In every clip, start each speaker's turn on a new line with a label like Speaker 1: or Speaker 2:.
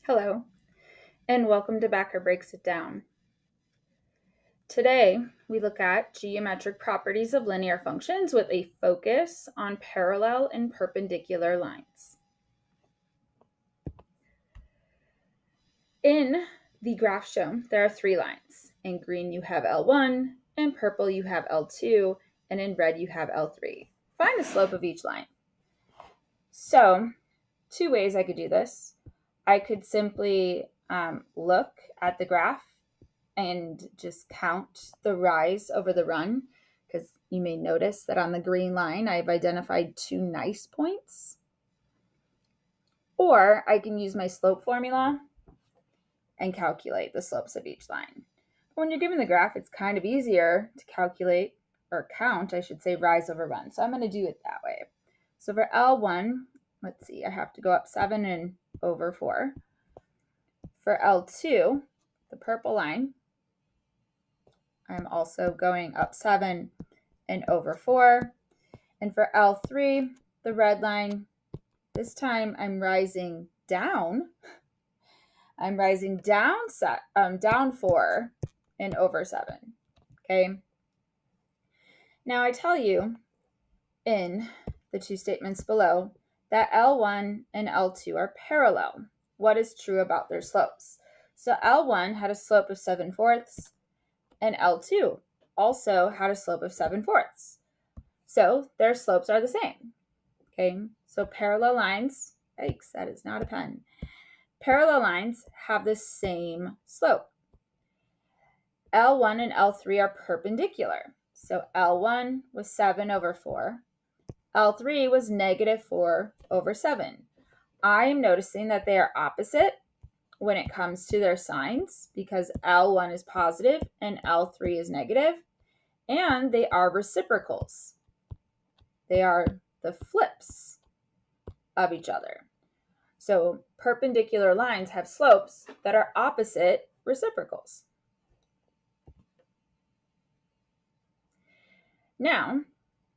Speaker 1: Hello, and welcome to Backer Breaks It Down. Today, we look at geometric properties of linear functions with a focus on parallel and perpendicular lines. In the graph shown, there are three lines. In green, you have L1, in purple, you have L2, and in red, you have L3. Find the slope of each line. So, two ways I could do this. I could simply look at the graph and just count the rise over the run, because you may notice that on the green line, I've identified two nice points. Or I can use my slope formula and calculate the slopes of each line. When you're given the graph, it's kind of easier to calculate, or count, I should say, rise over run. So I'm going to do it that way. So for L1, let's see, I have to go up 7 and over 4. For L2, the purple line, I'm also going up 7 and over 4. And for L3, the red line, this time I'm rising down. I'm rising down 4 and over 7. Okay. Now I tell you in the two statements below that L1 and L2 are parallel. What is true about their slopes? So L1 had a slope of 7/4, and L2 also had a slope of 7/4. So their slopes are the same. Okay, so parallel lines, yikes, that is not a pen. Parallel lines have the same slope. L1 and L3 are perpendicular. So L1 was 7 over 4. L3 was negative 4 over 7. I am noticing that they are opposite when it comes to their signs, because L1 is positive and L3 is negative, and they are reciprocals. They are the flips of each other. So perpendicular lines have slopes that are opposite reciprocals. Now,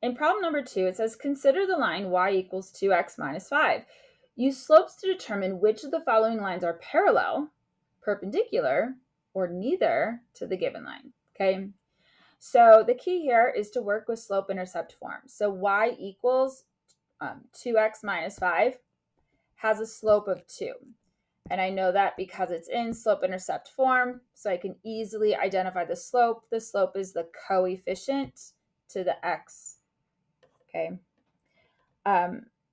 Speaker 1: in problem number 2, it says, consider the line y equals 2x minus 5. Use slopes to determine which of the following lines are parallel, perpendicular, or neither to the given line. Okay, so the key here is to work with slope-intercept form. So y equals 2x minus 5 has a slope of 2. And I know that because it's in slope-intercept form, so I can easily identify the slope. The slope is the coefficient to the x. Okay.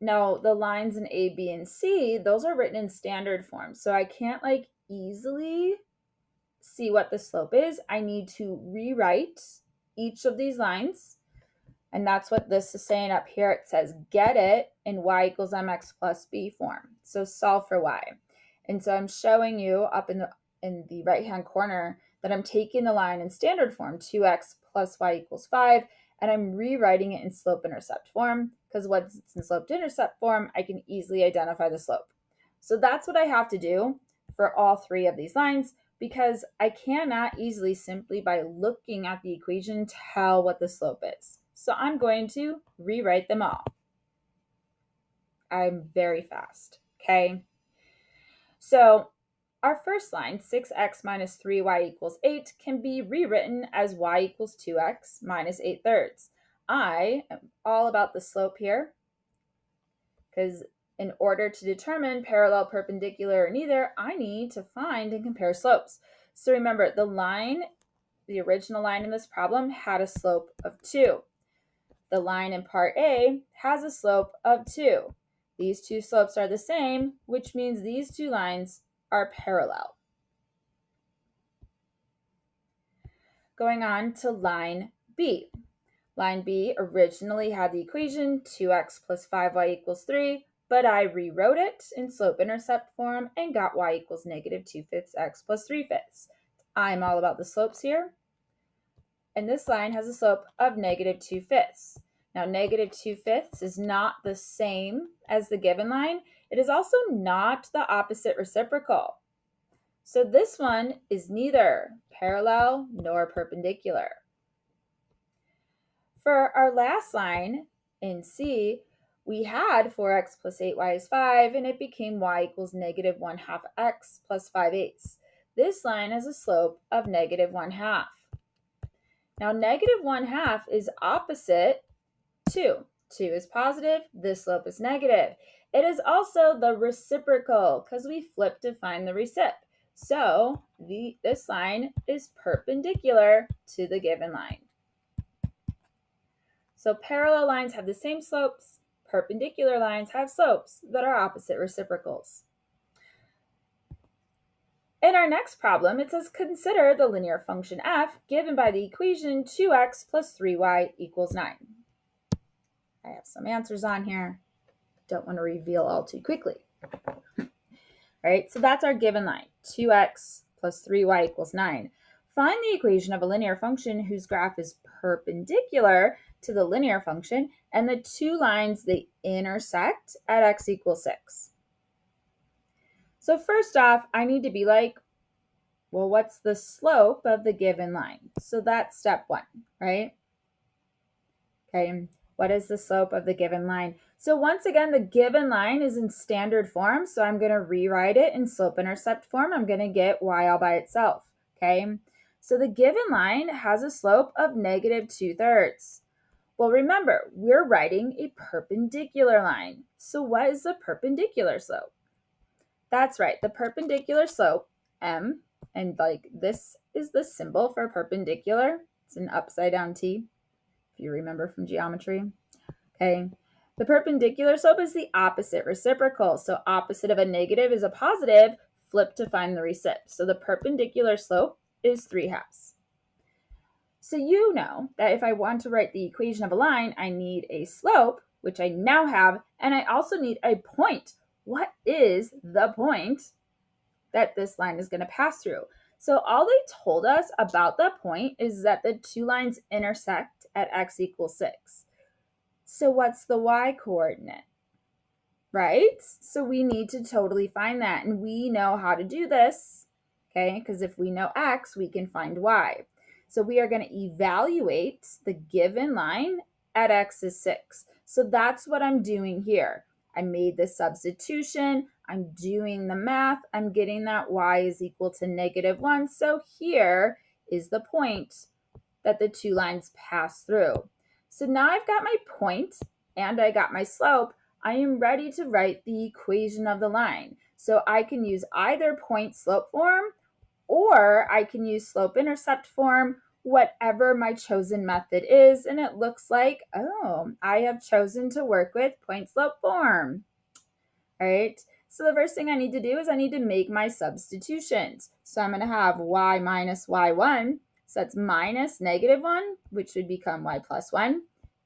Speaker 1: Now, the lines in A, B, and C, those are written in standard form. So I can't easily see what the slope is. I need to rewrite each of these lines. And that's what this is saying up here. It says get it in y equals mx plus b form. So solve for y. And so I'm showing you up in the right-hand corner that I'm taking the line in standard form, 2x plus y equals 5, and I'm rewriting it in slope-intercept form, because once it's in slope-intercept form, I can easily identify the slope. So that's what I have to do for all three of these lines, because I cannot easily, simply by looking at the equation, tell what the slope is. So I'm going to rewrite them all. I'm very fast, okay? So our first line, 6x minus 3y equals 8, can be rewritten as y equals 2x minus 8/3. I am all about the slope here, because in order to determine parallel, perpendicular, or neither, I need to find and compare slopes. So remember, the original line in this problem had a slope of 2. The line in part A has a slope of 2. These two slopes are the same, which means these two lines are parallel. Going on to line B. Line B originally had the equation 2x plus 5y equals 3, but I rewrote it in slope-intercept form and got y equals negative 2/5 x plus 3/5. I'm all about the slopes here. And this line has a slope of negative 2/5. Now, negative 2/5 is not the same as the given line. It is also not the opposite reciprocal. So this one is neither parallel nor perpendicular. For our last line in C, we had 4x plus 8y is 5, and it became y equals negative 1/2 x plus 5/8. This line has a slope of negative 1/2. Now, negative 1/2 is opposite 2. 2 is positive, this slope is negative. It is also the reciprocal because we flip to find the recip. So this line is perpendicular to the given line. So parallel lines have the same slopes. Perpendicular lines have slopes that are opposite reciprocals. In our next problem, it says consider the linear function f given by the equation 2x plus 3y equals 9. I have some answers on here. Don't want to reveal all too quickly. All right, so that's our given line, 2x plus 3y equals 9. Find the equation of a linear function whose graph is perpendicular to the linear function and the two lines they intersect at x equals 6. So first off, I need to be like, well, what's the slope of the given line? So that's step 1, right? Okay, what is the slope of the given line? So once again, the given line is in standard form, so I'm going to rewrite it in slope-intercept form. I'm going to get y all by itself, okay? So the given line has a slope of negative 2/3. Well, remember, we're writing a perpendicular line. So what is the perpendicular slope? That's right, the perpendicular slope, m, and like this is the symbol for perpendicular. It's an upside down T, if you remember from geometry. Okay, the perpendicular slope is the opposite reciprocal. So opposite of a negative is a positive. Flip to find the recip. So the perpendicular slope is 3/2. So you know that if I want to write the equation of a line, I need a slope, which I now have, and I also need a point. What is the point that this line is going to pass through? So all they told us about that point is that the two lines intersect at x equals 6. So what's the y coordinate, right? So we need to totally find that, and we know how to do this, okay? Because if we know x, we can find y. So we are going to evaluate the given line at x is 6. So that's what I'm doing here. I made the substitution, I'm doing the math, I'm getting that y is equal to -1. So here is the point that the two lines pass through. So now I've got my point and I got my slope. I am ready to write the equation of the line. So I can use either point slope form or I can use slope intercept form, whatever my chosen method is. And it looks like, oh, I have chosen to work with point slope form. All right. So the first thing I need to do is I need to make my substitutions. So I'm going to have y minus y1. So that's minus -1, which would become y plus 1,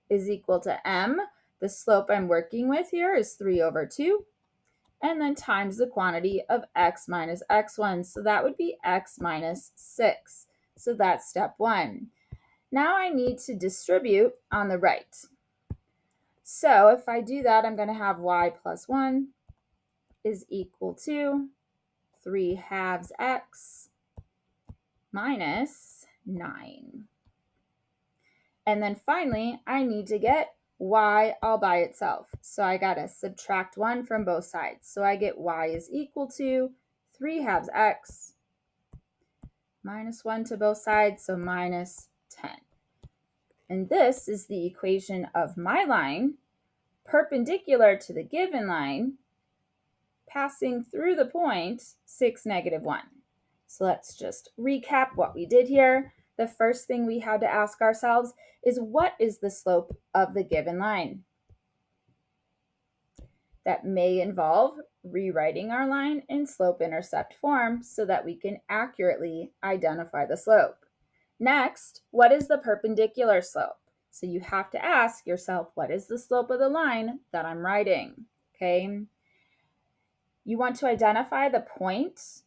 Speaker 1: is equal to m. The slope I'm working with here is 3/2. And then times the quantity of x minus x1. So that would be x minus 6. So that's step 1. Now I need to distribute on the right. So if I do that, I'm going to have y plus 1 is equal to 3/2 x minus 9. And then finally, I need to get y all by itself. So I got to subtract 1 from both sides. So I get y is equal to 3/2 x minus 1 to both sides, so minus 10. And this is the equation of my line perpendicular to the given line passing through the point 6, -1. So let's just recap what we did here. The first thing we had to ask ourselves is what is the slope of the given line? That may involve rewriting our line in slope-intercept form so that we can accurately identify the slope. Next, what is the perpendicular slope? So you have to ask yourself, what is the slope of the line that I'm writing? Okay. You want to identify the point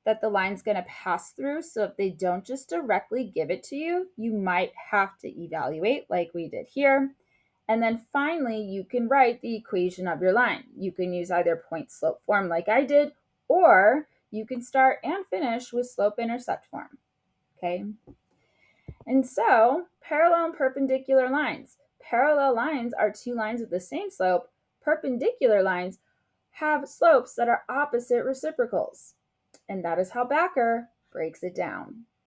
Speaker 1: that the line's going to pass through. So if they don't just directly give it to you, you might have to evaluate like we did here. And then finally, you can write the equation of your line. You can use either point slope form like I did, or you can start and finish with slope intercept form, okay? And so parallel and perpendicular lines. Parallel lines are two lines with the same slope. perpendicular lines have slopes that are opposite reciprocals. And that is how Backer breaks it down.